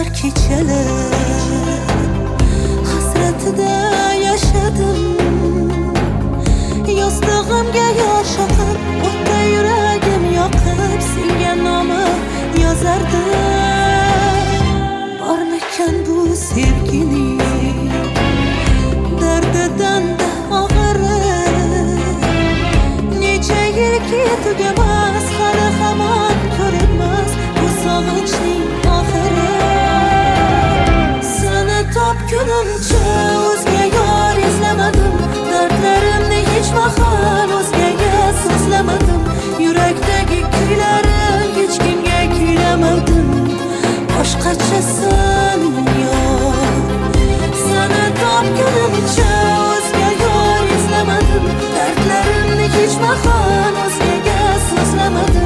Keder keçeler hasretide yaşadım. Yastığımga yosh oqib, o'tda yuragim yoqib, senga nomi yozardim. Bormikan bu sevgining dardidan da og'iri, necha yilki tugamas, hali hamon ko'rinmas bu sog'inchning oxiri. Seni topgunimcha o'zga yor izlamadim, dardlarimni hech vaqt o'zgaga so'zlamadim, yurakdagi kuylarim hech kimga kuylamadim. Boshqachasan yor, seni topgunimcha o'zga yor izlamadim, dardlarimni hech vaqt o'zgaga so'zlamadim.